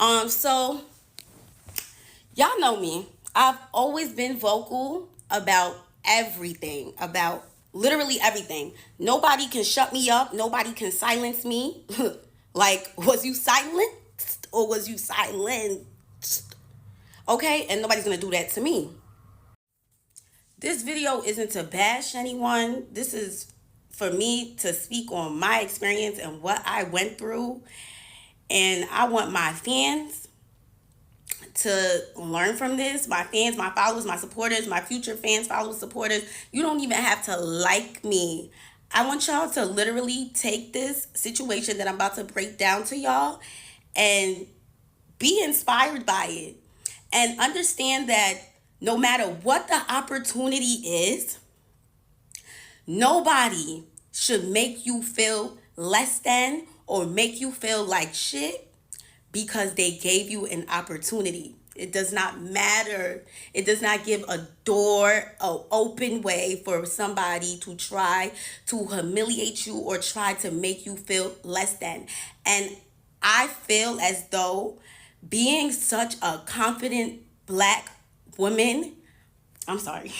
So y'all know me. I've always been vocal about everything, about literally everything. Nobody can shut me up. Nobody can silence me. Like, was you silenced or was you silenced? Okay, and nobody's gonna do that to me. This video isn't to bash anyone. This is for me to speak on my experience and what I went through. And I want my fans to learn from this. My fans, my followers, my supporters, my future fans, followers, supporters. You don't even have to like me. I want y'all to literally take this situation that I'm about to break down to y'all and be inspired by it. And understand that no matter what the opportunity is, nobody should make you feel less than or make you feel like shit because they gave you an opportunity. It does not matter. It does not give a door, an open way for somebody to try to humiliate you or try to make you feel less than. And I feel as though being such a confident black woman, I'm sorry.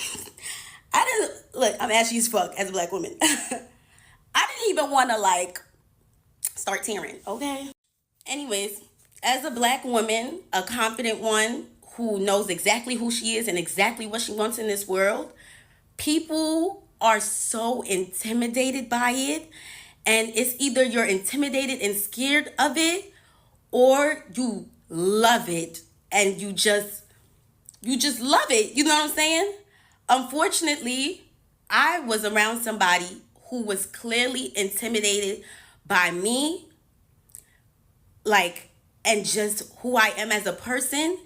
I didn't look, I'm ashy as fuck as a black woman. I didn't even want to start tearing, okay? Anyways, as a black woman, a confident one who knows exactly who she is and exactly what she wants in this world, people are so intimidated by it. And it's either you're intimidated and scared of it or you love it and you just love it. You know what I'm saying? Unfortunately, I was around somebody who was clearly intimidated by me, and just who I am as a person.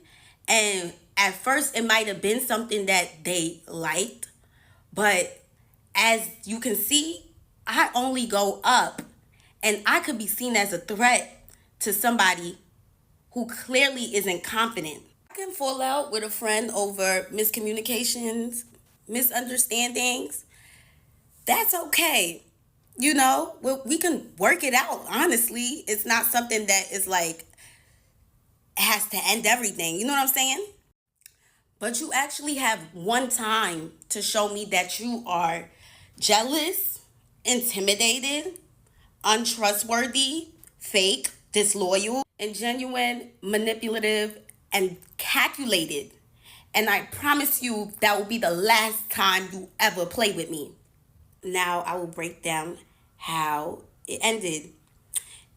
And at first, it might have been something that they liked, but as you can see, I only go up, and I could be seen as a threat to somebody who clearly isn't confident. I can fall out with a friend over miscommunications, misunderstandings. That's okay. We can work it out. Honestly, it's not something that is has to end everything. You know what I'm saying? But you actually have one time to show me that you are jealous, intimidated, untrustworthy, fake, disloyal, and genuine, manipulative, and calculated. And I promise you that will be the last time you ever play with me. Now I will break down how it ended.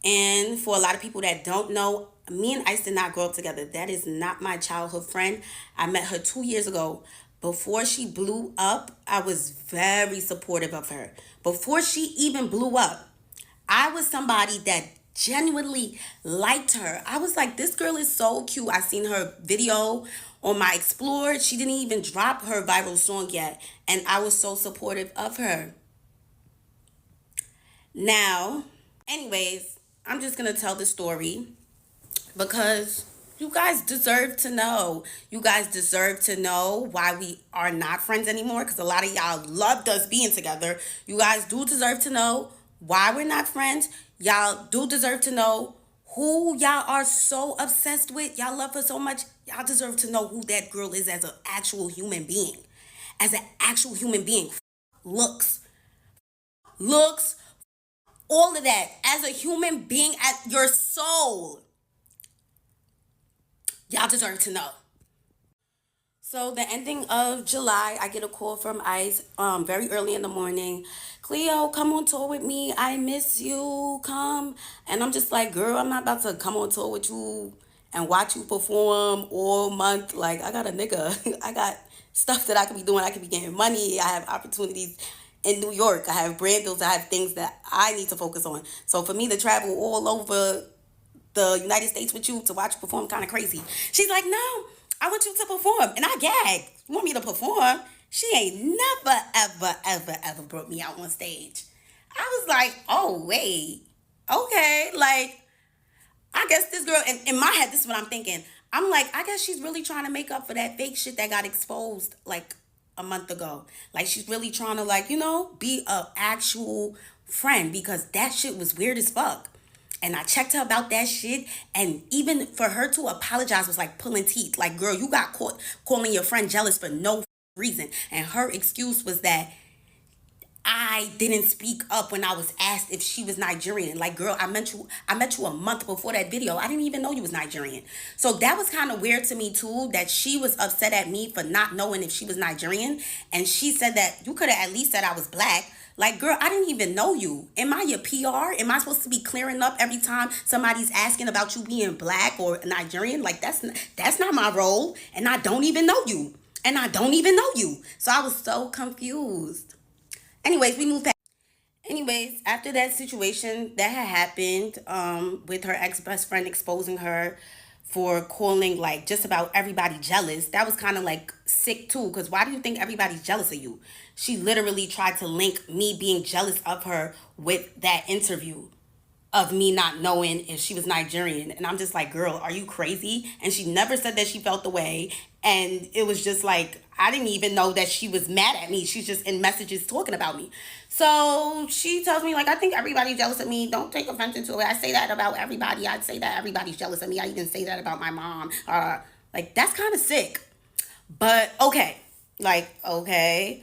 And for a lot of people that don't know, me and Ice did not grow up together. That is not my childhood friend. I met her 2 years ago. Before she blew up, I was very supportive of her. Before she even blew up, I was somebody that genuinely liked her. I was like, this girl is so cute. I seen her video on my Explore. She didn't even drop her viral song yet. And I was so supportive of her. Now, anyways, I'm just going to tell the story because you guys deserve to know. You guys deserve to know why we are not friends anymore, because a lot of y'all loved us being together. You guys do deserve to know why we're not friends. Y'all do deserve to know who y'all are so obsessed with. Y'all love her so much. Y'all deserve to know who that girl is as an actual human being. As an actual human being. Looks, all of that. As a human being, at your soul. Y'all deserve to know. So the ending of July, I get a call from Ice very early in the morning. Cleo, come on tour with me. I miss you. Come. And I'm just like, girl, I'm not about to come on tour with you and watch you perform all month. Like, I got a nigga. I got stuff that I could be doing. I could be getting money. I have opportunities in New York. I have brand deals. I have things that I need to focus on. So for me to travel all over the United States with you to watch you perform kind of crazy. She's like, no, I want you to perform. And I gagged. You want me to perform? She ain't never, ever, ever, ever brought me out on stage. I was like, oh, wait. Okay. I guess this girl, and in my head, this is what I'm thinking. I'm like, I guess she's really trying to make up for that fake shit that got exposed a month ago. She's really trying to be a actual friend, because that shit was weird as fuck. And I checked her about that shit. And even for her to apologize was like pulling teeth. Like, girl, you got caught calling your friend jealous for no reason. And her excuse was that I didn't speak up when I was asked if she was Nigerian. Like, girl, I met you a month before that video. I didn't even know you was Nigerian. So that was kind of weird to me too, that she was upset at me for not knowing if she was Nigerian. And she said that you could have at least said I was black. Like, girl, I didn't even know you. Am I your PR? Am I supposed to be clearing up every time somebody's asking about you being black or Nigerian? Like, that's not my role. And I don't even know you. And I don't even know you. So I was so confused. Anyways, we moved past. Anyways, after that situation that had happened, with her ex best friend exposing her for calling like just about everybody jealous, that was kind of like sick too. Because why do you think everybody's jealous of you? She literally tried to link me being jealous of her with that interview of me not knowing if she was Nigerian. And I'm just like, girl, are you crazy? And she never said that she felt the way. And it was just like, I didn't even know that she was mad at me. She's just in messages talking about me. So she tells me, like, I think everybody's jealous of me. Don't take offense to it. I say that about everybody. I'd say that everybody's jealous of me. I even say that about my mom. Like, that's kind of sick. But okay. Like, okay.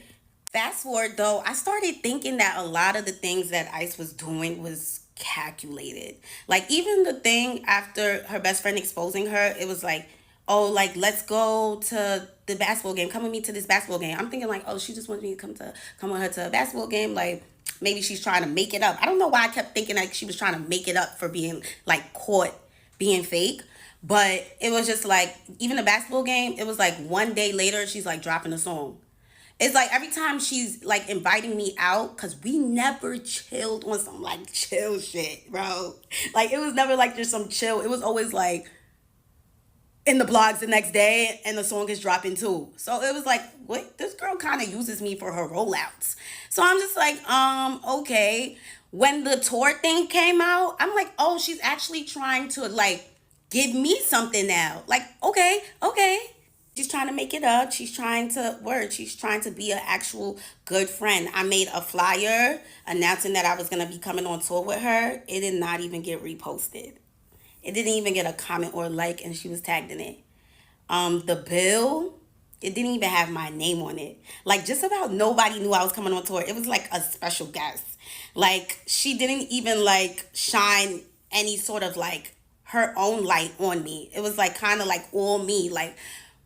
Fast forward though, I started thinking that a lot of the things that Ice was doing was calculated. Like, even the thing after her best friend exposing her, it was like, oh, like, let's go to the basketball game. Come with me to this basketball game. I'm thinking like, oh, she just wants me to come with her to a basketball game. Like, maybe she's trying to make it up. I don't know why I kept thinking like she was trying to make it up for being like caught being fake. But it was just like, even the basketball game, it was like one day later, she's like dropping a song. It's like every time she's like inviting me out, because we never chilled on some like chill shit, bro. Like, it was never like just some chill. It was always like in the blogs the next day and the song is dropping too. So it was like, what? This girl kind of uses me for her rollouts. So I'm just like, okay. When the tour thing came out, I'm like, oh, she's actually trying to like give me something now. Like, okay, okay. She's trying to make it up. She's trying to word. She's trying to be an actual good friend. I made a flyer announcing that I was gonna be coming on tour with her. It did not even get reposted. It didn't even get a comment or like, and she was tagged in it. The bill, it didn't even have my name on it. Like, just about nobody knew I was coming on tour. It was like a special guest. Like, she didn't even like shine any sort of like her own light on me. It was like kind of like all me. Like,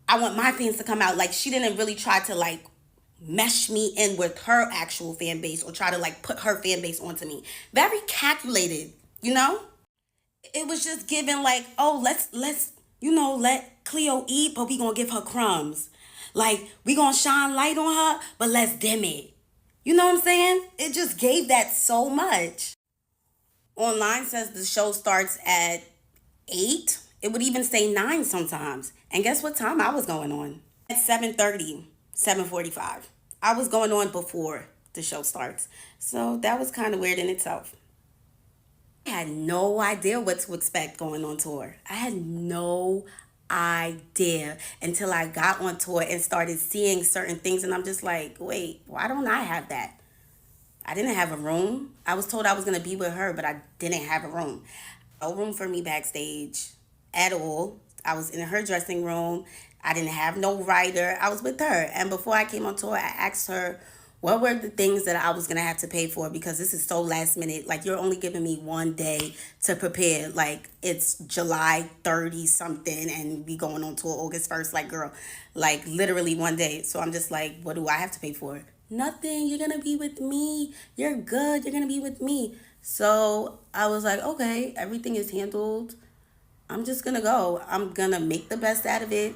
I want my fans to come out. Like, she didn't really try to like mesh me in with her actual fan base or try to like put her fan base onto me. Very calculated, you know? It was just given like, oh, let's let Cleo eat, but we gonna give her crumbs. Like, we gonna shine light on her, but let's dim it. You know what I'm saying? It just gave that so much. Online says the show starts at 8. It would even say 9 sometimes. And guess what time I was going on? At 7:30, 7:45. I was going on before the show starts. So that was kind of weird in itself. I had no idea what to expect going on tour. I had no idea until I got on tour and started seeing certain things. And I'm just like, wait, why don't I have that? I didn't have a room. I was told I was going to be with her, but I didn't have a room. No room for me backstage at all. I was in her dressing room. I didn't have no rider. I was with her. And before I came on tour, I asked her what were the things that I was going to have to pay for, because this is so last minute. Like, you're only giving me one day to prepare. Like, it's July 30 something and we going on tour August 1st. Like, girl, like literally one day. So I'm just like, what do I have to pay for? Nothing. You're going to be with me. You're good. You're going to be with me. So I was like, okay, everything is handled. I'm just going to go. I'm going to make the best out of it.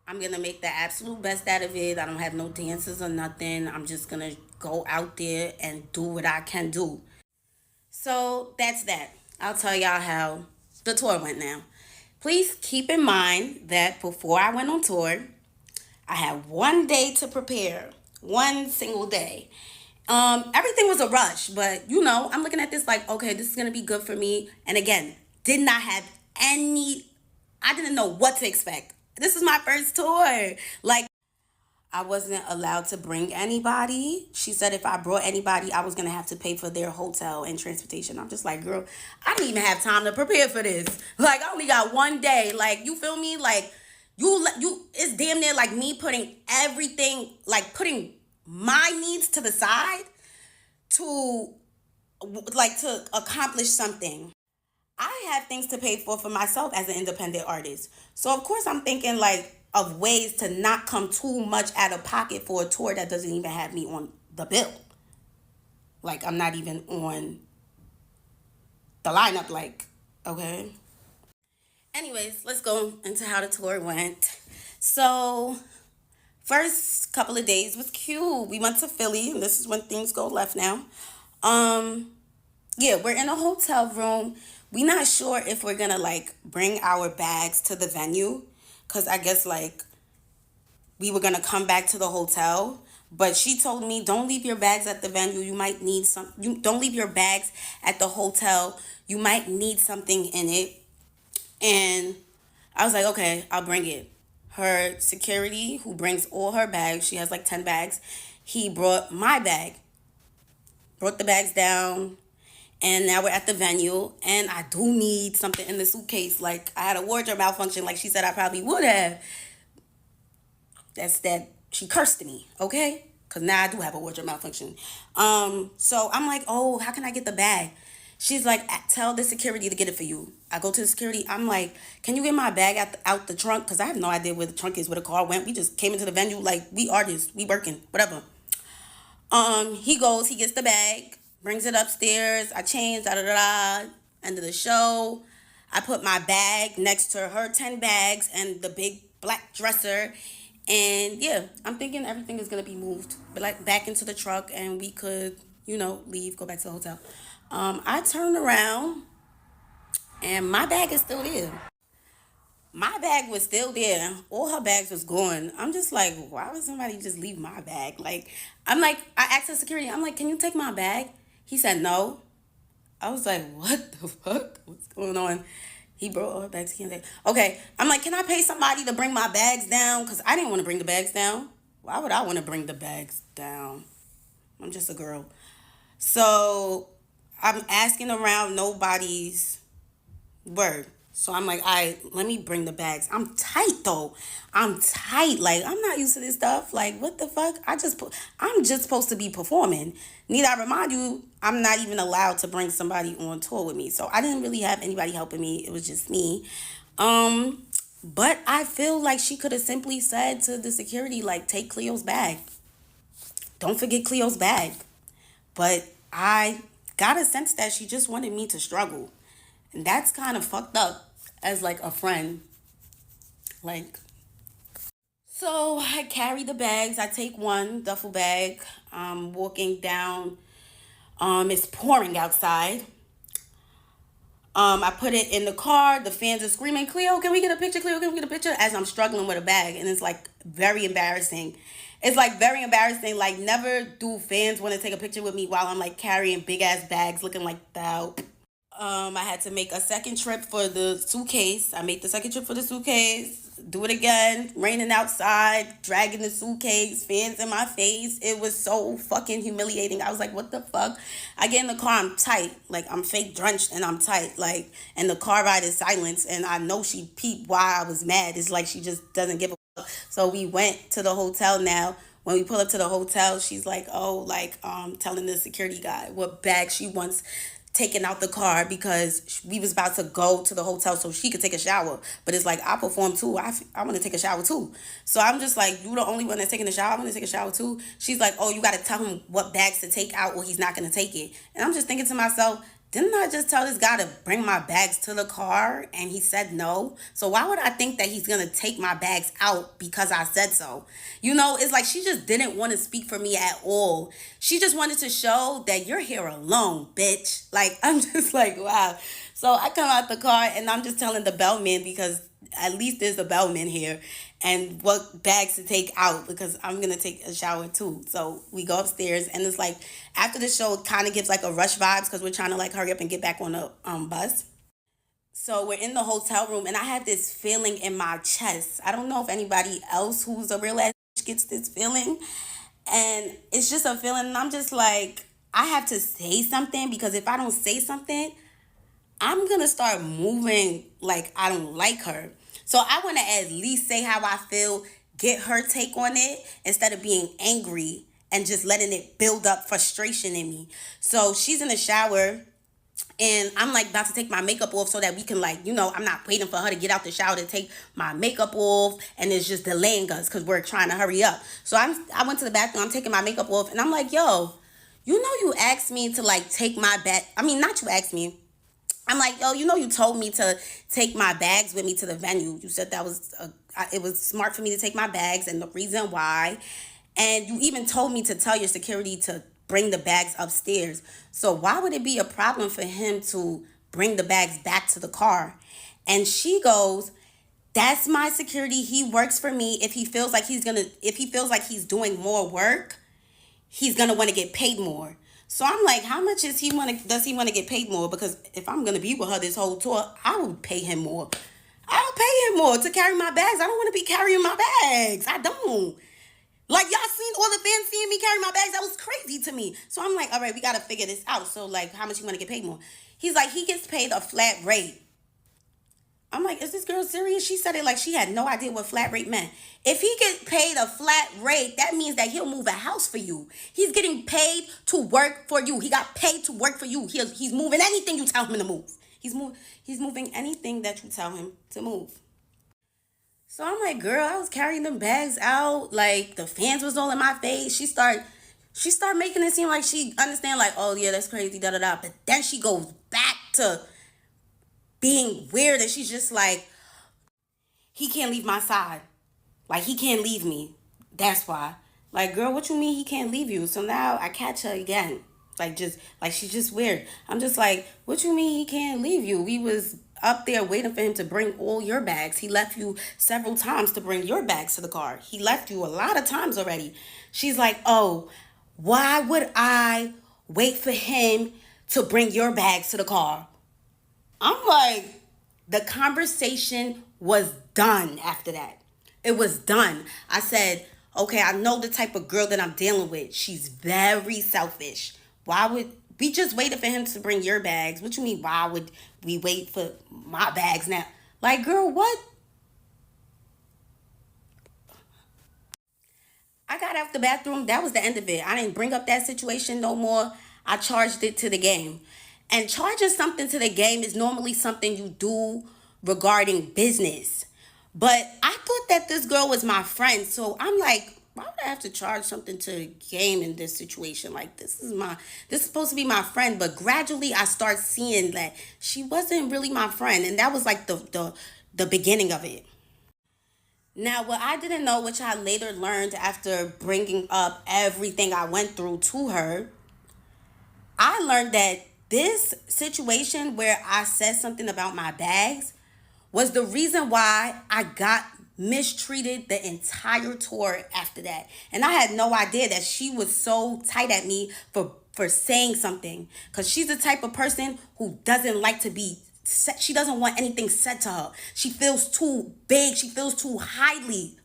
I'm going to make the absolute best out of it. I don't have no dances or nothing. I'm just going to go out there and do what I can do. So that's that. I'll tell y'all how the tour went now. Please keep in mind that before I went on tour, I had one day to prepare. One single day. Everything was a rush, but I'm looking at this like, okay, this is going to be good for me. And again, did not have I didn't know what to expect. This is my first tour. Like, I wasn't allowed to bring anybody. She said if I brought anybody, I was gonna have to pay for their hotel and transportation. I'm just like, girl, I didn't even have time to prepare for this. Like, I only got one day. Like, you feel me? Like, it's damn near like me putting everything, like putting my needs to the side to, like, to accomplish something. I have things to pay for myself as an independent artist. So of course I'm thinking like of ways to not come too much out of pocket for a tour that doesn't even have me on the bill. Like, I'm not even on the lineup, like, okay. Anyways, let's go into how the tour went. So first couple of days was cute. We went to Philly, and this is when things go left now. Um yeah, we're in a hotel room. We not sure if we're gonna like bring our bags to the venue, because I guess like we were gonna come back to the hotel. But she told me, don't leave your bags at the venue. You might need some. You don't leave your bags at the hotel. You might need something in it. And I was like, okay, I'll bring it. Her security, who brings all her bags, she has like 10 bags. He brought my bag, brought the bags down, and now we're at the venue, and I do need something in the suitcase. Like, I had a wardrobe malfunction, like she said I probably would have. That's that she cursed me, okay? Because now I do have a wardrobe malfunction. So I'm like, oh, how can I get the bag? She's like, tell the security to get it for you. I go to the security. I'm like, can you get my bag out the trunk? Because I have no idea where the trunk is, where the car went. We just came into the venue like we artists, we working, whatever. He goes, he gets the bag, brings it upstairs. I change, da da da da. End of the show. I put my bag next to her 10 bags and the big black dresser. And yeah, I'm thinking everything is gonna be moved, but like back into the truck, and we could, leave, go back to the hotel. I turned around, and my bag is still there. My bag was still there. All her bags was gone. I'm just like, why would somebody just leave my bag? Like, I'm like, I asked the security, I'm like, can you take my bag? He said no. I was like, what the fuck? What's going on? He brought all her bags. He can't take. Okay, I'm like, can I pay somebody to bring my bags down? Because I didn't want to bring the bags down. Why would I want to bring the bags down? I'm just a girl. So I'm asking around, nobody's word. So I'm like, all right, let me bring the bags. I'm tight though. I'm tight. Like, I'm not used to this stuff. Like, what the fuck? I'm just supposed to be performing. Need I remind you, I'm not even allowed to bring somebody on tour with me. So I didn't really have anybody helping me. It was just me. But I feel like she could have simply said to the security, like, take Cleo's bag. Don't forget Cleo's bag. But I got a sense that she just wanted me to struggle. And that's kind of fucked up as like a friend. Like, so I carry the bags. I take one duffel bag. Walking down. It's pouring outside. I put it in the car. The fans are screaming, Cleo, can we get a picture? Cleo, can we get a picture? As I'm struggling with a bag. And it's like very embarrassing. It's like very embarrassing. Like, never do fans want to take a picture with me while I'm like carrying big ass bags looking like that. I had to make a second trip for the suitcase. I made the second trip for the suitcase. Do it again. Raining outside, dragging the suitcase, fans in my face. It was so fucking humiliating. I was like, what the fuck? I get in the car, I'm tight. Like, I'm fake drenched and I'm tight. Like, and the car ride is silence. And I know she peeped why I was mad. It's like she just doesn't give a fuck. So we went to the hotel now. When we pull up to the hotel, she's like, oh, like, telling the security guy what bag she wants taken out the car, because we was about to go to the hotel so she could take a shower. But it's like, I perform too. I want to take a shower too. So I'm just like, you the only one that's taking a shower? I want to take a shower too. She's like, oh, you got to tell him what bags to take out or he's not going to take it. And I'm just thinking to myself, didn't I just tell this guy to bring my bags to the car and he said no? So why would I think that he's going to take my bags out because I said so? It's like she just didn't want to speak for me at all. She just wanted to show that you're here alone, bitch. Like, I'm just like, wow. So I come out the car and I'm just telling the bellman, because at least there's a bellman here, and what bags to take out, because I'm going to take a shower too. So we go upstairs, and it's like after the show, it kind of gives like a rush vibes because we're trying to like hurry up and get back on the bus. So we're in the hotel room, and I have this feeling in my chest. I don't know if anybody else who's a real ass gets this feeling. And it's just a feeling. And I'm just like, I have to say something, because if I don't say something, I'm going to start moving like I don't like her. So I want to at least say how I feel, get her take on it, instead of being angry and just letting it build up frustration in me. So she's in the shower, and I'm like about to take my makeup off so that we can, like, I'm not waiting for her to get out the shower to take my makeup off, and it's just delaying us because we're trying to hurry up. So I went to the bathroom, I'm taking my makeup off, and I'm like, yo, you asked me to, like, take my bag. I mean, not you asked me. I'm like, yo, you told me to take my bags with me to the venue. You said that it was smart for me to take my bags, and the reason why. And you even told me to tell your security to bring the bags upstairs. So why would it be a problem for him to bring the bags back to the car? And she goes, that's my security. He works for me. If he feels like he's doing more work, he's gonna want to get paid more. So I'm like, how much does he want to get paid more? Because if I'm gonna be with her this whole tour, I would pay him more. I'll pay him more to carry my bags. I don't want to be carrying my bags. I don't. Like, y'all seen all the fans seeing me carry my bags? That was crazy to me. So I'm like, all right, we got to figure this out. So, like, how much you want to get paid more? He's like, he gets paid a flat rate. I'm like, is this girl serious? She said it like she had no idea what flat rate meant. If he gets paid a flat rate, that means that he'll move a house for you. He's getting paid to work for you. He got paid to work for you. He's moving anything you tell him to move. He's moving anything that you tell him to move. So I'm like, girl, I was carrying them bags out. Like, the fans was all in my face. She started making it seem like she understand, like, oh yeah, that's crazy, da da da. But then she goes back to being weird, and she's just like, he can't leave my side. Like, he can't leave me. That's why. Like, girl, what you mean he can't leave you? So now I catch her again. Like she's just weird. I'm just like, what you mean he can't leave you? We was up there waiting for him to bring all your bags. He left you several times to bring your bags to the car. He left you a lot of times already. She's like, oh, why would I wait for him to bring your bags to the car? I'm like, the conversation was done after that. It was done. I said, okay, I know the type of girl that I'm dealing with. She's very selfish. Why would we just waited for him to bring your bags? What you mean, why would we wait for my bags now? Like, girl, what? I got out the bathroom. That was the end of it. I didn't bring up that situation no more. I charged it to the game. And charging something to the game is normally something you do regarding business. But I thought that this girl was my friend. So I'm like, why would I have to charge something to the game in this situation? Like, this is supposed to be my friend. But gradually I start seeing that she wasn't really my friend. And that was like the beginning of it. Now, what I didn't know, which I later learned after bringing up everything I went through to her, I learned that this situation where I said something about my bags was the reason why I got mistreated the entire tour after that. And I had no idea that she was so tight at me for saying something. Because she's the type of person who doesn't like to be said. She doesn't want anything said to her. She feels too big. She feels too highly.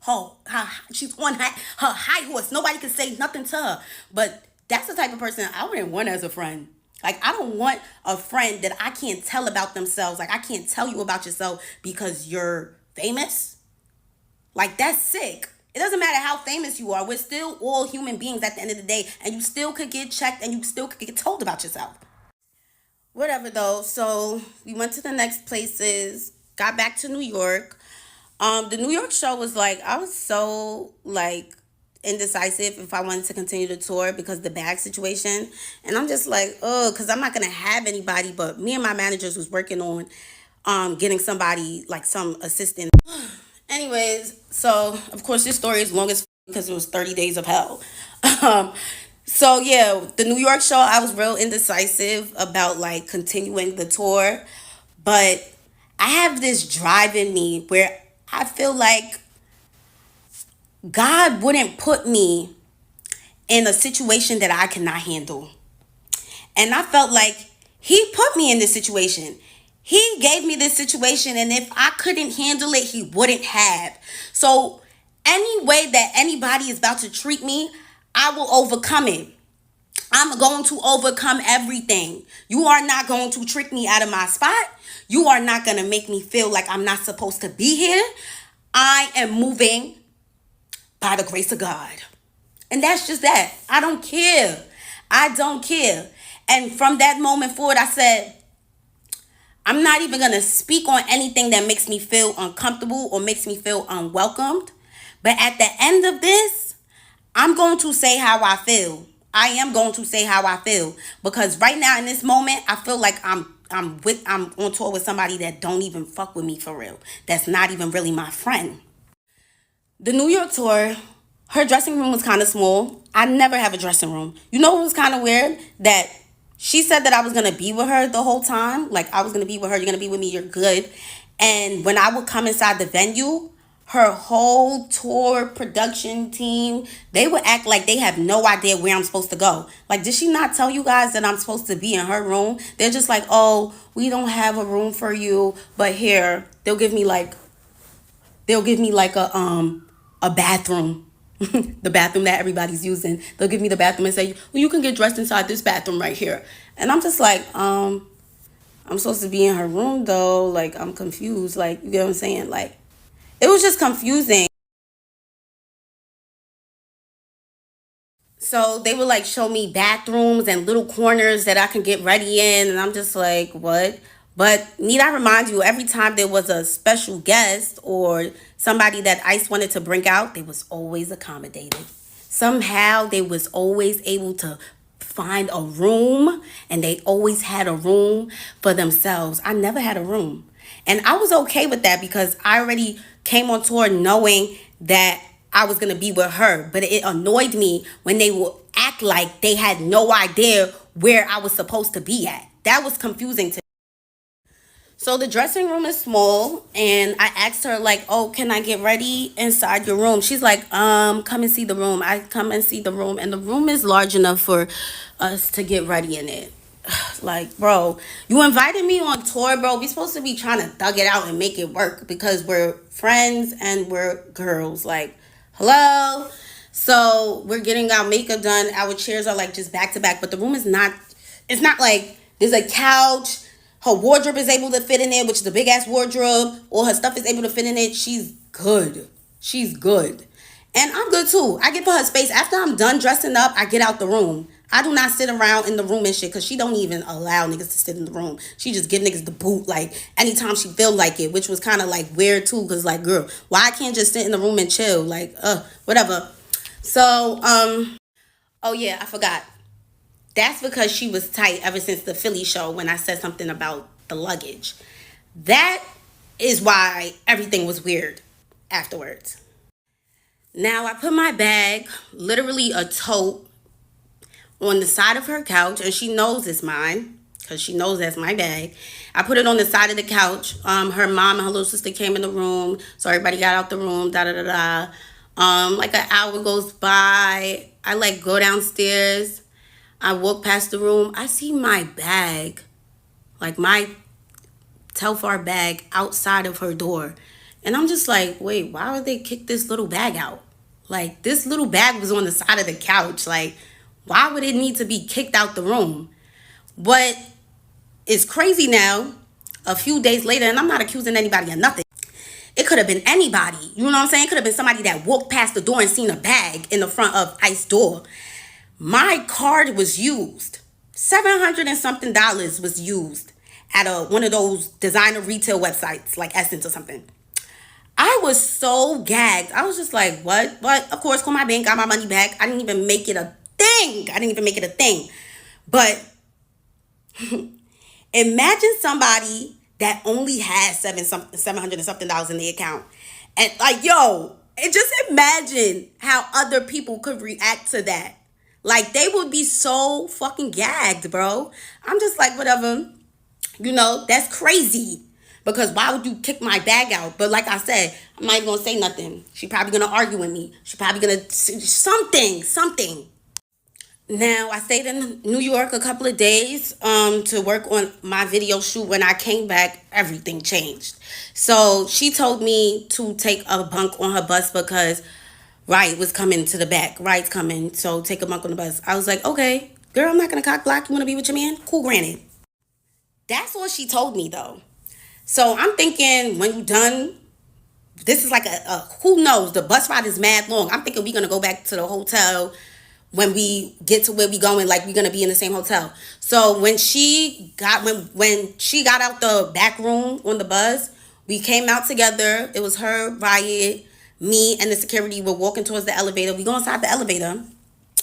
She's on her high horse. Nobody can say nothing to her. But that's the type of person I wouldn't want as a friend. Like, I don't want a friend that I can't tell about themselves. Like, I can't tell you about yourself because you're famous. Like, that's sick. It doesn't matter how famous you are. We're still all human beings at the end of the day. And you still could get checked and you still could get told about yourself. Whatever, though. So we went to the next places, got back to New York. The New York show was like, I was so, like, indecisive if I wanted to continue the tour because the bag situation. And I'm just like, oh, because I'm not going to have anybody, but me and my managers was working on getting somebody, like some assistant. Anyways, so of course this story is long as because it was 30 days of hell. So yeah, the New York show, I was real indecisive about like continuing the tour, but I have this drive in me where I feel like God wouldn't put me in a situation that I cannot handle. And I felt like he put me in this situation. He gave me this situation, and if I couldn't handle it, he wouldn't have. So Any way that anybody is about to treat me, I will overcome it. I'm going to overcome everything. You are not going to trick me out of my spot. You are not going to make me feel like I'm not supposed to be here. I am moving by the grace of God. And that's just that. I don't care. I don't care. And from that moment forward, I said, I'm not even going to speak on anything that makes me feel uncomfortable or makes me feel unwelcomed. But at the end of this, I'm going to say how I feel. I am going to say how I feel because right now in this moment, I feel like I'm on tour with somebody that don't even fuck with me for real. That's not even really my friend. The New York tour, her dressing room was kind of small. I never have a dressing room. You know what was kind of weird? That she said that I was going to be with her the whole time. Like, I was going to be with her. You're going to be with me. You're good. And when I would come inside the venue, her whole tour production team, they would act like they have no idea where I'm supposed to go. Like, did she not tell you guys that I'm supposed to be in her room? They're just like, oh, we don't have a room for you, but here, they'll give me like a bathroom. The bathroom that everybody's using. They'll give me the bathroom and say, well, you can get dressed inside this bathroom right here. And I'm just like, I'm supposed to be in her room though. Like, I'm confused. Like, you get what I'm saying? Like, it was just confusing. So they would like show me bathrooms and little corners that I can get ready in. And I'm just like, what? But need I remind you, every time there was a special guest or somebody that ICE wanted to bring out, they was always accommodated. Somehow they was always able to find a room and they always had a room for themselves. I never had a room. And I was okay with that because I already came on tour knowing that I was going to be with her. But it annoyed me when they would act like they had no idea where I was supposed to be at. That was confusing to me. So the dressing room is small and I asked her like, oh, can I get ready inside your room? She's like, come and see the room. I come and see the room and the room is large enough for us to get ready in it. Like, bro, you invited me on tour, bro. We supposed to be trying to thug it out and make it work because we're friends and we're girls. Like, hello? So we're getting our makeup done. Our chairs are like just back to back, but the room is not, it's not like there's a couch. Her wardrobe is able to fit in it, which is a big ass wardrobe. All her stuff is able to fit in it. She's good. She's good. And I'm good too. I give her space. After I'm done dressing up, I get out the room. I do not sit around in the room and shit because she don't even allow niggas to sit in the room. She just give niggas the boot like anytime she feel like it, which was kind of like weird too because like, girl, why I can't just sit in the room and chill? Like, whatever. So, oh yeah, I forgot. That's because she was tight ever since the Philly show when I said something about the luggage. That is why everything was weird afterwards. Now I put my bag, literally a tote, on the side of her couch, and she knows it's mine because she knows that's my bag. I put it on the side of the couch. Her mom and her little sister came in the room, so everybody got out the room. Da da da da. Like an hour goes by. I like go downstairs. I walk past the room. I see my bag, like my Telfar bag, outside of her door, and I'm just like, wait, why would they kick this little bag out? Like, this little bag was on the side of the couch. Like, why would it need to be kicked out the room? But it's crazy now, a few days later, and I'm not accusing anybody of nothing. It could have been anybody. You know what I'm saying? It could have been somebody that walked past the door and seen a bag in the front of Ice door. My card was used. $700 and something was used at one of those designer retail websites like Essence or something. I was so gagged. I was just like, what? But of course, called my bank, got my money back. I didn't even make it a thing. But imagine somebody that only has $700 and something in the account. And like, yo, and just imagine how other people could react to that. Like, they would be so fucking gagged, bro. I'm just like, whatever. You know, that's crazy. Because why would you kick my bag out? But like I said, I'm not even going to say nothing. She probably going to argue with me. She probably going to say something. Now, I stayed in New York a couple of days to work on my video shoot. When I came back, everything changed. So she told me to take a bunk on her bus because Riot was coming to the back. Riot's coming, so take a bunk on the bus. I was like, okay, girl, I'm not gonna cock block. You wanna be with your man? Cool, granted. That's what she told me though. So I'm thinking when you done, this is like a who knows, the bus ride is mad long. I'm thinking we're gonna go back to the hotel when we get to where we going, like we're gonna be in the same hotel. So when she got out the back room on the bus, we came out together. It was her, Riot, me, and the security were walking towards the elevator. We go inside the elevator.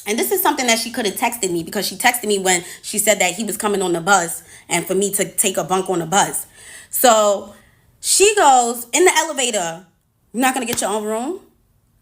And this is something that she could have texted me, because she texted me when she said that he was coming on the bus and for me to take a bunk on the bus. So she goes, in the elevator, you're not going to get your own room?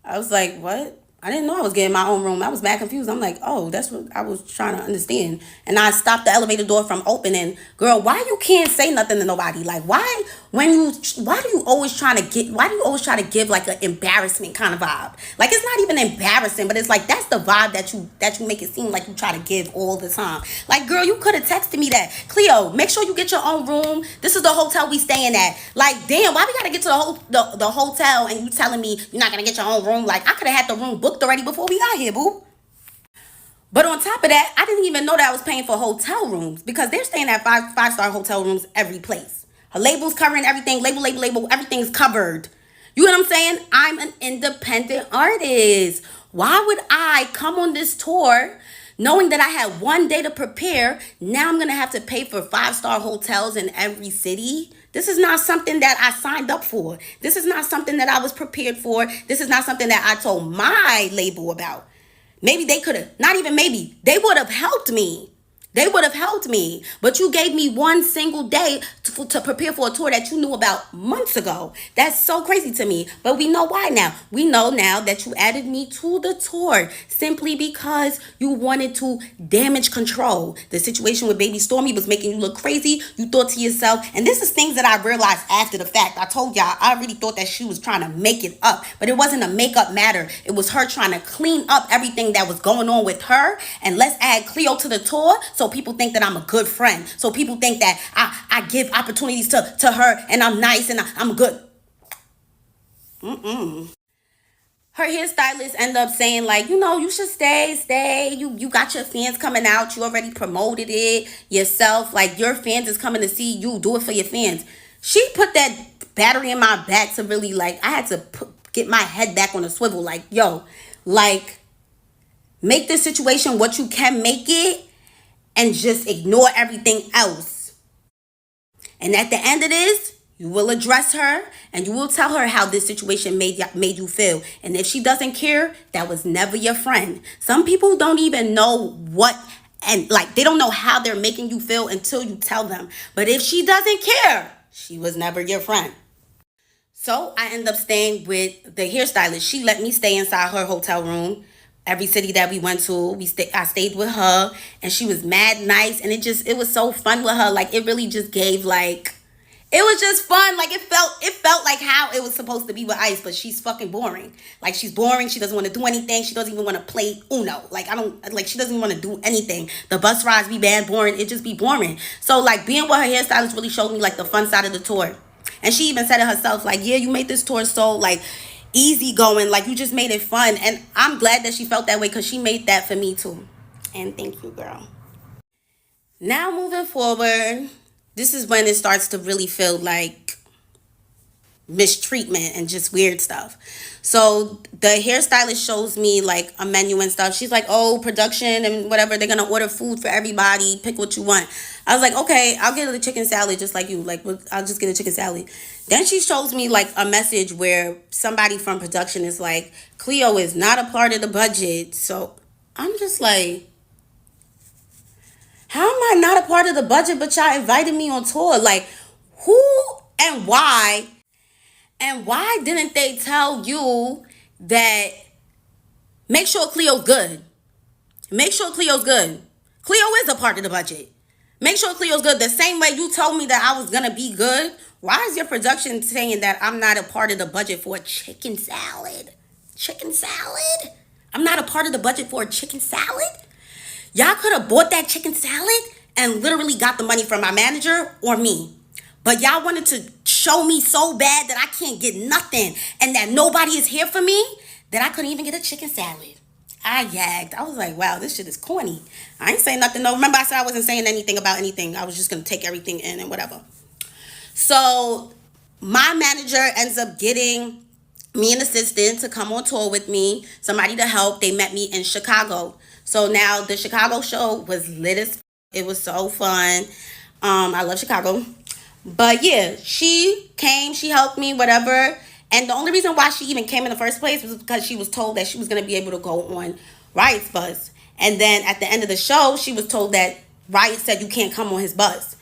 I was like, what? I didn't know I was getting my own room. I was mad confused. I'm like, oh, that's what I was trying to understand. And I stopped the elevator door from opening. Girl, why you can't say nothing to nobody? Like, why do you always try to give like an embarrassment kind of vibe? Like, it's not even embarrassing, but it's like, that's the vibe that you make it seem like you try to give all the time. Like, girl, you could have texted me that. Cleo, make sure you get your own room. This is the hotel we staying at. Like, damn, why we gotta get to the hotel and you telling me you're not gonna get your own room? Like, I could have had the room booked already before we got here, boo. But on top of that, I didn't even know that I was paying for hotel rooms, because they're staying at five-star hotel rooms every place. Her label's covering everything. Label. Everything's covered. You know what I'm saying? I'm an independent artist. Why would I come on this tour knowing that I had one day to prepare? Now I'm going to have to pay for five-star hotels in every city. This is not something that I signed up for. This is not something that I was prepared for. This is not something that I told my label about. Maybe they could have, not even maybe, they would have helped me. They would have helped me. But you gave me one single day to prepare for a tour that you knew about months ago. That's so crazy to me. But we know why now. We know now that you added me to the tour simply because you wanted to damage control. The situation with Baby Stormy was making you look crazy. You thought to yourself, and this is things that I realized after the fact. I told y'all, I really thought that she was trying to make it up. But it wasn't a make-up matter. It was her trying to clean up everything that was going on with her. And let's add Cleo to the tour, so people think that I'm a good friend. So people think that I give opportunities to her and I'm nice and I'm good. Her hairstylist end up saying, like, you should stay. You got your fans coming out. You already promoted it yourself. Like, your fans is coming to see you. Do it for your fans. She put that battery in my back to really, like, I had to get my head back on a swivel. Like, yo, like, make this situation what you can make it, and just ignore everything else. And at the end of this, you will address her and you will tell her how this situation made you feel. And if she doesn't care, that was never your friend. Some people don't even know what, and like, they don't know how they're making you feel until you tell them. But if she doesn't care, she was never your friend. So I end up staying with the hairstylist. She let me stay inside her hotel room. Every city that we went to, I stayed with her, and she was mad nice, and it was so fun with her. Like, it really just gave, like, it was just fun. Like, it felt like how it was supposed to be with Ice, but she's fucking boring. Like, she's boring. She doesn't want to do anything. She doesn't even want to play Uno. Like, she doesn't even want to do anything. The bus rides be bad, boring. It just be boring. So, like, being with her hairstylist really showed me, like, the fun side of the tour. And she even said it herself, like, yeah, you made this tour so, like, easy going, like, you just made it fun. And I'm glad that she felt that way, because she made that for me too. And thank you, girl. Now moving forward, this is when it starts to really feel like mistreatment and just weird stuff. So the hairstylist shows me like a menu and stuff. She's like, oh, production and whatever, they're gonna order food for everybody, pick what you want. I was like, okay, I'll get a chicken salad just like you. Like, I'll just get a chicken salad. Then she shows me like a message where somebody from production is like, Cleo is not a part of the budget. So I'm just like, how am I not a part of the budget, but y'all invited me on tour? Like, who and why? And why didn't they tell you that make sure Cleo's good? Make sure Cleo's good. Cleo is a part of the budget. Make sure Cleo's good. The same way you told me that I was going to be good. Why is your production saying that I'm not a part of the budget for a chicken salad? Chicken salad? I'm not a part of the budget for a chicken salad? Y'all could have bought that chicken salad and literally got the money from my manager or me. But y'all wanted to show me so bad that I can't get nothing and that nobody is here for me that I couldn't even get a chicken salad. I gagged. I was like, wow, this shit is corny. I ain't saying nothing. No, remember I said I wasn't saying anything about anything. I was just going to take everything in and whatever. So my manager ends up getting me an assistant to come on tour with me, somebody to help. They met me in Chicago. So now the Chicago show was lit as it was so fun. I love Chicago. But yeah, she came, she helped me, whatever. And the only reason why she even came in the first place was because she was told that she was going to be able to go on Riot's bus. And then at the end of the show, she was told that Riot said you can't come on his bus.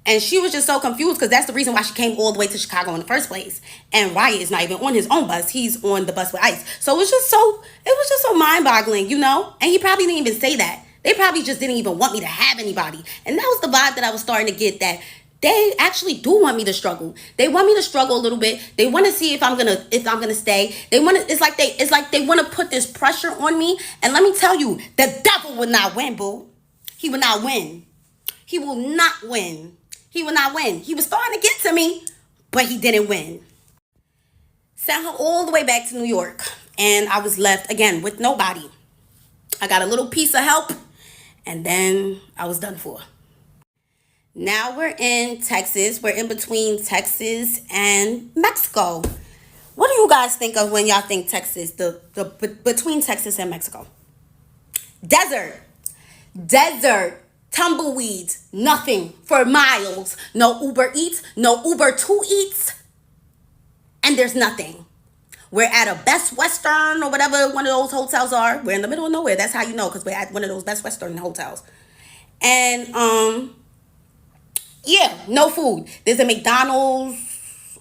And she was just so confused because that's the reason why she came all the way to Chicago in the first place. And Riot is not even on his own bus. He's on the bus with Ice. So it was just so mind-boggling, you know? And he probably didn't even say that. They probably just didn't even want me to have anybody. And that was the vibe that I was starting to get, that they actually do want me to struggle. They want me to struggle a little bit. They want to see if I'm gonna stay. It's like they want to put this pressure on me. And let me tell you, the devil will not win, boo. He will not win. He will not win. He will not win. He was starting to get to me, but he didn't win. Sent her all the way back to New York, and I was left again with nobody. I got a little piece of help, and then I was done for. Now we're in Texas. We're in between Texas and Mexico. What do you guys think of when y'all think Texas, between Texas and Mexico? Desert. Tumbleweeds, nothing for miles. No Uber Eats, no Uber 2 Eats, and there's nothing. We're at a Best Western or whatever one of those hotels are. We're in the middle of nowhere. That's how you know, because we're at one of those Best Western hotels. And yeah, no food. There's a McDonald's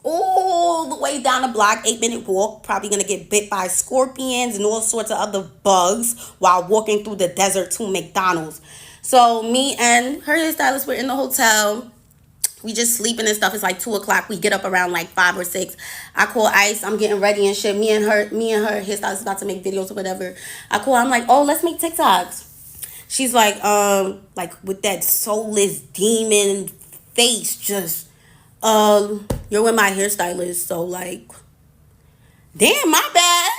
all the way down the block, 8-minute walk. Probably gonna get bit by scorpions and all sorts of other bugs while walking through the desert to McDonald's. So me and her hairstylist were in the hotel. We just sleeping and stuff. It's like 2 o'clock. We get up around like 5 or 6. I call Ice. I'm getting ready and shit. Me and her hairstylist about to make videos or whatever. I call. I'm like, oh, let's make TikToks. She's like with that soulless demon face, just you're with my hairstylist, so like, damn, my bad.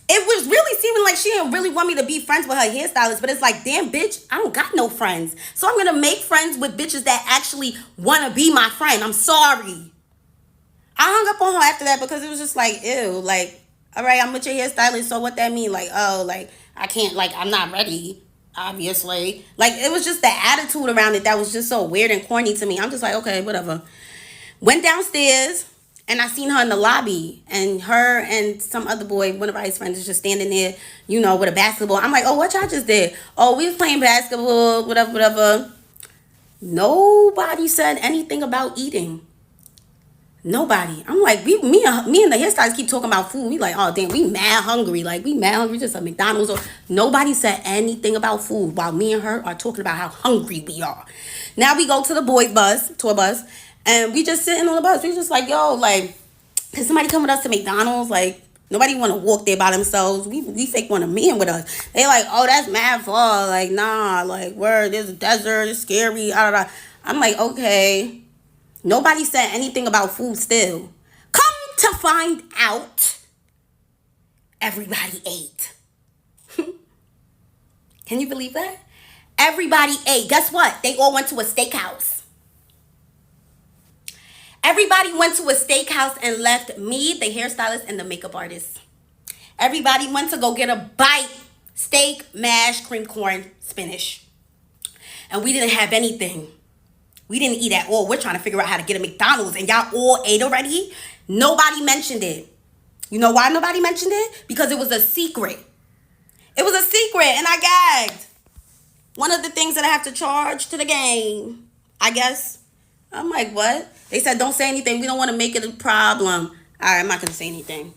It was really seeming like she didn't really want me to be friends with her hairstylist, but it's like, damn, bitch, I don't got no friends. So I'm gonna make friends with bitches that actually wanna be my friend. I'm sorry. I hung up on her after that because it was just like, ew, like, all right, I'm with your hairstylist, so what that mean? Like, oh, like, I can't, like, I'm not ready, obviously. Like, it was just the attitude around it that was just so weird and corny to me. I'm just like, okay, whatever. Went downstairs. And I seen her in the lobby, and her and some other boy, one of Ice's friends, is just standing there, you know, with a basketball. I'm like, oh, what y'all just did? Oh, we was playing basketball, whatever. Nobody said anything about eating. Nobody. I'm like, me and the hairstylist keep talking about food. We like, oh, damn, we mad hungry. Like, we mad hungry, just a McDonald's. Or nobody said anything about food while me and her are talking about how hungry we are. Now we go to the boys' tour bus. And we just sitting on the bus. We just like, yo, like, can somebody come with us to McDonald's? Like, nobody want to walk there by themselves. We fake want a man with us. They like, oh, that's mad far. Like, nah, like, word, there's a desert, it's scary. I'm like, okay. Nobody said anything about food still. Come to find out, everybody ate. Can you believe that? Everybody ate. Guess what? They all went to a steakhouse. Everybody went to a steakhouse and left me, the hairstylist, and the makeup artist. Everybody went to go get a bite. Steak, mash, cream corn, spinach. And we didn't have anything. We didn't eat at all. We're trying to figure out how to get a McDonald's. And y'all all ate already? Nobody mentioned it. You know why nobody mentioned it? Because it was a secret. It was a secret, and I gagged. One of the things that I have to charge to the game, I guess. I'm like, what? They said, don't say anything. We don't want to make it a problem. All right, I'm not going to say anything.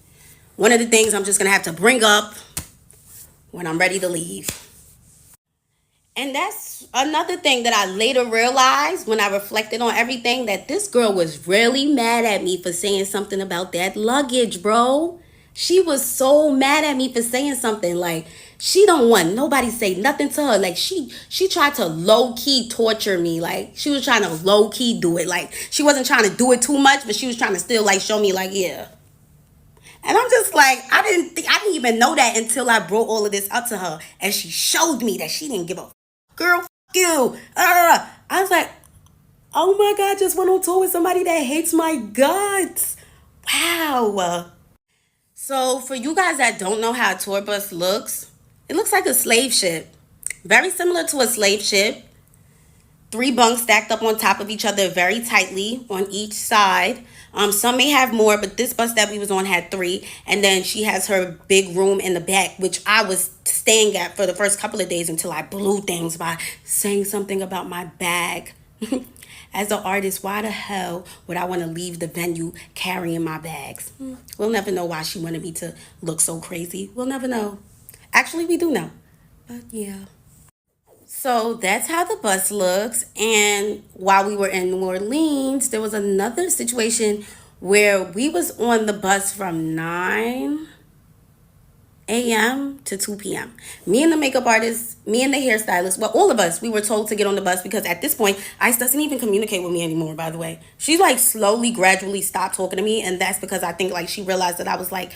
One of the things I'm just going to have to bring up when I'm ready to leave. And that's another thing that I later realized when I reflected on everything, that this girl was really mad at me for saying something about that luggage, bro. She was so mad at me for saying something. Like, she don't want nobody say nothing to her. Like, she tried to low key torture me. Like, she was trying to low key do it. Like, she wasn't trying to do it too much, but she was trying to still like show me like, yeah. And I'm just like, I didn't even know that until I brought all of this up to her, and she showed me that she didn't give a girl. You. I was like, oh my God, just went on tour with somebody that hates my guts. Wow. So for you guys that don't know how a tour bus looks, it looks like a slave ship. Very similar to a slave ship. Three bunks stacked up on top of each other very tightly on each side. Some may have more, but this bus that we was on had three. And then she has her big room in the back, which I was staying at for the first couple of days until I blew things by saying something about my bag. As an artist, why the hell would I want to leave the venue carrying my bags? We'll never know why she wanted me to look so crazy. We'll never know. Actually, we do know. But yeah. So that's how the bus looks. And while we were in New Orleans, there was another situation where we was on the bus from 9 a.m. to 2 p.m. Me and the makeup artist, me and the hairstylist, well, all of us, we were told to get on the bus because at this point, Ice doesn't even communicate with me anymore, by the way. She's like slowly, gradually stopped talking to me. And that's because I think like she realized that I was like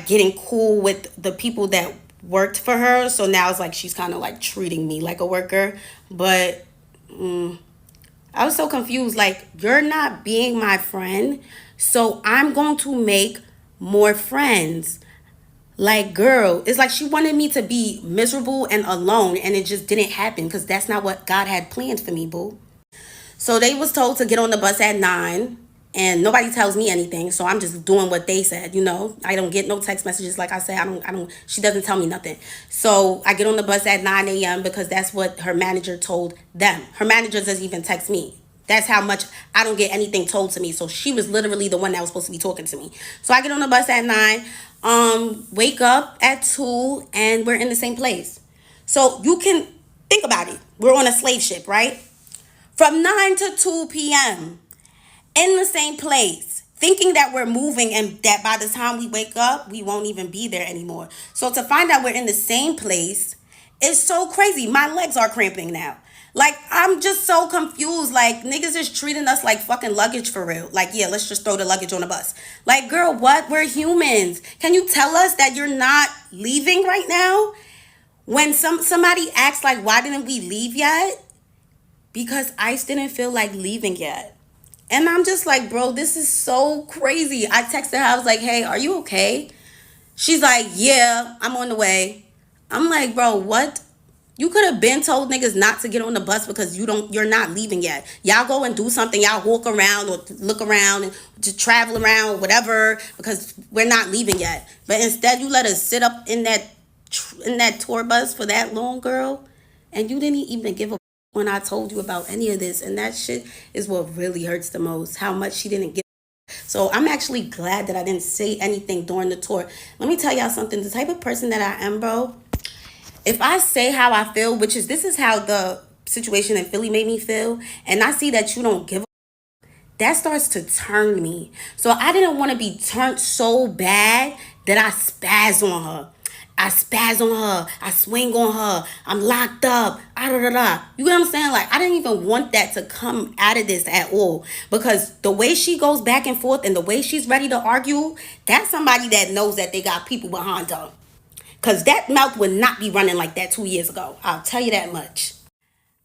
getting cool with the people that worked for her. So now it's like she's kind of like treating me like a worker. But I was so confused. Like, you're not being my friend, so I'm going to make more friends. Like, girl, it's like she wanted me to be miserable and alone, and it just didn't happen because that's not what God had planned for me, boo. So they was told to get on the bus at 9, and nobody tells me anything, so I'm just doing what they said, you know. I don't get no text messages. Like I said, I don't she doesn't tell me nothing. So I get on the bus at 9 a.m. because that's what her manager told them. Her manager doesn't even text me. That's how much I don't get anything told to me. So she was literally the one that was supposed to be talking to me. So I get on the bus at 9, wake up at 2, and we're in the same place. So you can think about it. We're on a slave ship, right? From 9 to 2 p.m. in the same place, thinking that we're moving and that by the time we wake up, we won't even be there anymore. So to find out we're in the same place is so crazy. My legs are cramping now. Like, I'm just so confused. Like, niggas is treating us like fucking luggage for real. Like, yeah, let's just throw the luggage on the bus. Like, girl, what? We're humans. Can you tell us that you're not leaving right now? When somebody asks, like, why didn't we leave yet? Because Ice didn't feel like leaving yet. And I'm just like, bro, this is so crazy. I texted her, I was like, hey, are you okay? She's like, yeah, I'm on the way. I'm like, bro, what? You could have been told niggas not to get on the bus because you're not leaving yet. Y'all go and do something. Y'all walk around or look around and just travel around, whatever, because we're not leaving yet. But instead, you let us sit up in that tour bus for that long, girl, and you didn't even give a when I told you about any of this. And that shit is what really hurts the most. How much she didn't give. So I'm actually glad that I didn't say anything during the tour. Let me tell y'all something. The type of person that I am, bro. If I say how I feel, which is this is how the situation in Philly made me feel, and I see that you don't give a, that starts to turn me. So I didn't want to be turned so bad that I spaz on her. I spaz on her. I swing on her. I'm locked up. Ah, da, da, da. You get what I'm saying? Like, I didn't even want that to come out of this at all. Because the way she goes back and forth and the way she's ready to argue, that's somebody that knows that they got people behind her. Because that mouth would not be running like that 2 years ago. I'll tell you that much.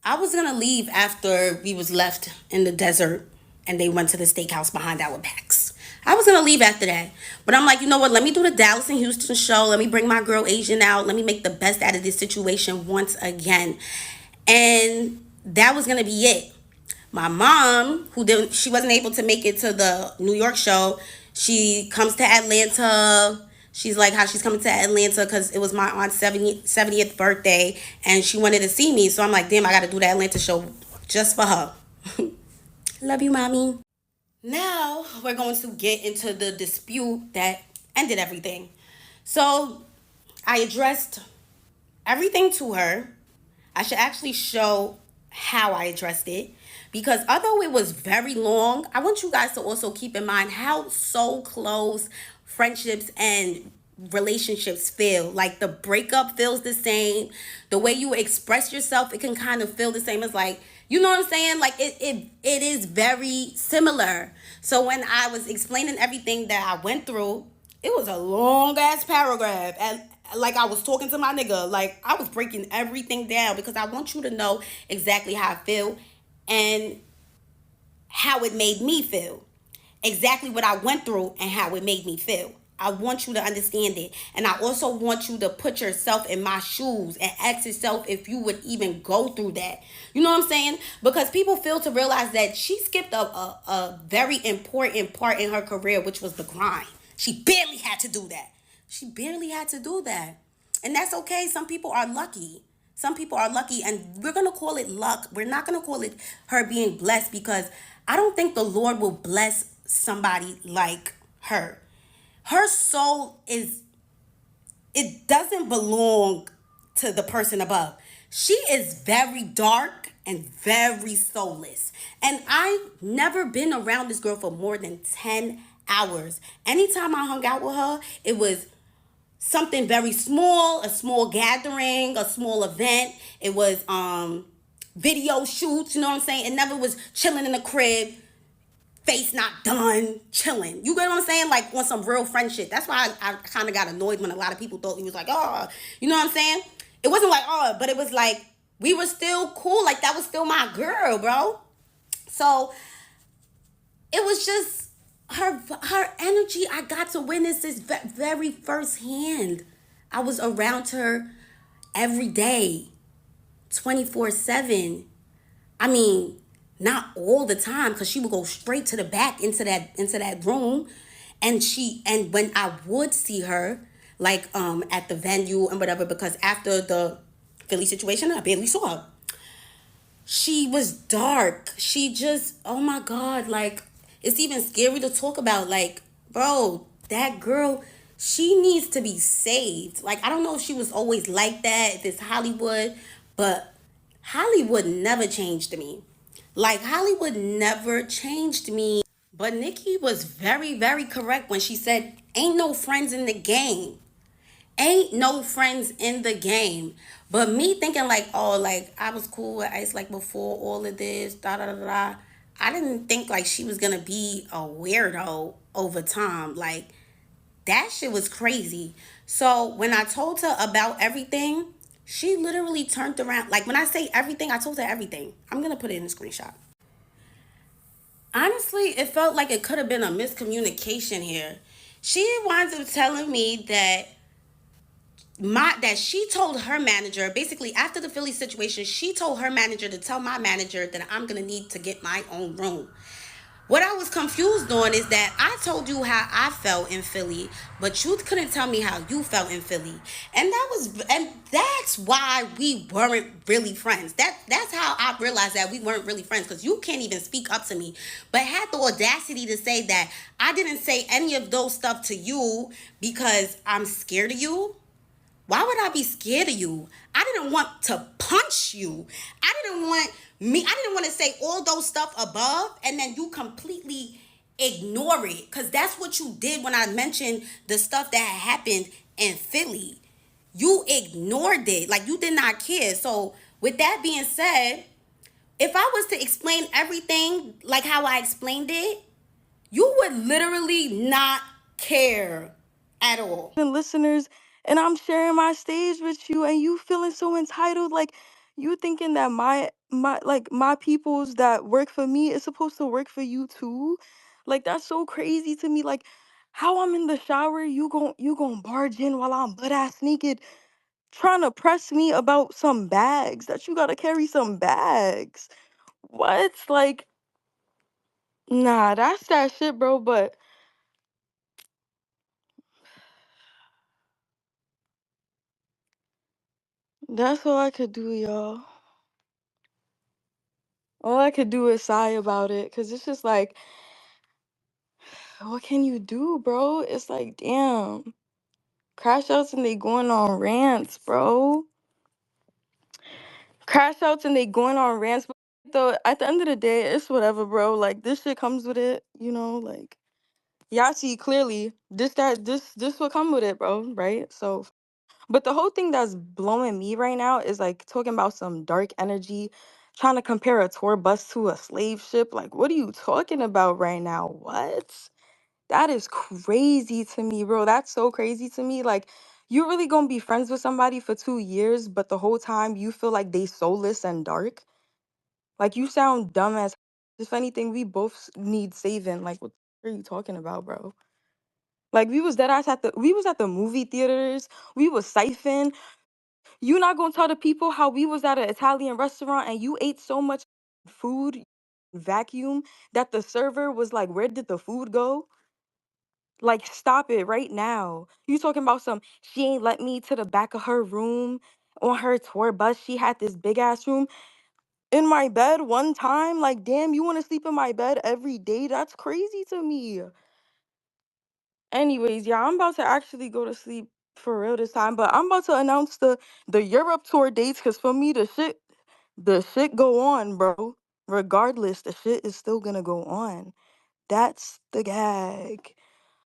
I was going to leave after we was left in the desert and they went to the steakhouse behind our backs. I was going to leave after that. But I'm like, you know what? Let me do the Dallas and Houston show. Let me bring my girl Asian out. Let me make the best out of this situation once again. And that was going to be it. My mom, she wasn't able to make it to the New York show. She comes to Atlanta. She's like how she's coming to Atlanta because it was my aunt's 70th birthday and she wanted to see me. So I'm like, damn, I got to do the Atlanta show just for her. Love you, mommy. Now we're going to get into the dispute that ended everything. So I addressed everything to her. I should actually show how I addressed it because although it was very long, I want you guys to also keep in mind how so close friendships and relationships feel. Like the breakup feels the same. The way you express yourself, it can kind of feel the same as like, you know what I'm saying? Like it is very similar. So when I was explaining everything that I went through, it was a long ass paragraph. And like I was talking to my nigga, like I was breaking everything down because I want you to know exactly how I feel and how it made me feel. Exactly what I went through and how it made me feel. I want you to understand it. And I also want you to put yourself in my shoes and ask yourself if you would even go through that. You know what I'm saying? Because people fail to realize that she skipped a very important part in her career, which was the grind. She barely had to do that. She barely had to do that. And that's okay. Some people are lucky. Some people are lucky, and we're going to call it luck. We're not going to call it her being blessed because I don't think the Lord will bless somebody like her. Her soul is, it doesn't belong to the person above. She is very dark and very soulless. And I've never been around this girl for more than 10 hours. Anytime I hung out with her, it was something very small, a small gathering, a small event. It was video shoots, you know what I'm saying? It never was chilling in the crib, face not done, chilling. You get what I'm saying? Like on some real friend shit. That's why I kind of got annoyed when a lot of people thought he was like, oh, you know what I'm saying? It wasn't like, oh, but it was like, we were still cool. Like that was still my girl, bro. So it was just her energy. I got to witness this very firsthand. I was around her every day, 24/7. I mean, not all the time, because she would go straight to the back into that room. And when I would see her, like at the venue and whatever, because after the Philly situation, I barely saw her. She was dark. She just, oh my God, like it's even scary to talk about. Like, bro, that girl, she needs to be saved. Like, I don't know if she was always like that, if it's Hollywood, but Hollywood never changed me. Like, Hollywood never changed me. But Nikki was very, very correct when she said, ain't no friends in the game. Ain't no friends in the game. But me thinking like, oh, like I was cool with Ice like before all of this, da da da da. I didn't think like she was gonna be a weirdo over time. Like that shit was crazy. So when I told her about everything, she literally turned around. Like when I say everything, I told her everything. I'm gonna put it in the screenshot. Honestly, it felt like it could have been a miscommunication here. She winds up telling me that she told her manager, basically after the Philly situation, she told her manager to tell my manager that I'm gonna need to get my own room. What I was confused on is that I told you how I felt in Philly, but you couldn't tell me how you felt in Philly. And that's why we weren't really friends. That's how I realized that we weren't really friends, because you can't even speak up to me, but had the audacity to say that I didn't say any of those stuff to you because I'm scared of you. Why would I be scared of you? I didn't want to punch you. I didn't want to say all those stuff above and then you completely ignore it. Because that's what you did when I mentioned the stuff that had happened in Philly. You ignored it. Like you did not care. So with that being said, if I was to explain everything like how I explained it, you would literally not care at all. And listeners, and I'm sharing my stage with you and you feeling so entitled, like you thinking that my peoples that work for me is supposed to work for you too. Like that's so crazy to me. Like how I'm in the shower, you gon' barge in while I'm butt ass naked trying to press me about some bags that you gotta carry some bags. What? Like, nah, that's that shit, bro. But that's all I could do, y'all. All I could do is sigh about it, cause it's just like, what can you do, bro? It's like, damn, crash outs and they going on rants, bro. Crash outs and they going on rants. though, at the end of the day, it's whatever, bro. Like this shit comes with it, like y'all see clearly this will come with it, bro, right? So but the whole thing that's blowing me right now is like talking about some dark energy, trying to compare a tour bus to a slave ship. Like, what are you talking about right now? What? That is crazy to me, bro. That's so crazy to me. Like, you really gonna be friends with somebody for 2 years, but the whole time you feel like they soulless and dark? Like, you sound dumb as. If anything, we both need saving. Like, what are you talking about, bro? Like, we was dead ass we was at the movie theaters. We was siphon. You not gonna tell the people how we was at an Italian restaurant and you ate so much food vacuum that the server was like, "Where did the food go?" Like, stop it right now. You talking about some, she ain't let me to the back of her room on her tour bus. She had this big ass room in my bed one time. Like, damn, you want to sleep in my bed every day? That's crazy to me. Anyways, yeah, I'm about to actually go to sleep for real this time, but I'm about to announce the Europe tour dates because for me the shit go on, bro. Regardless, the shit is still gonna go on. That's the gag.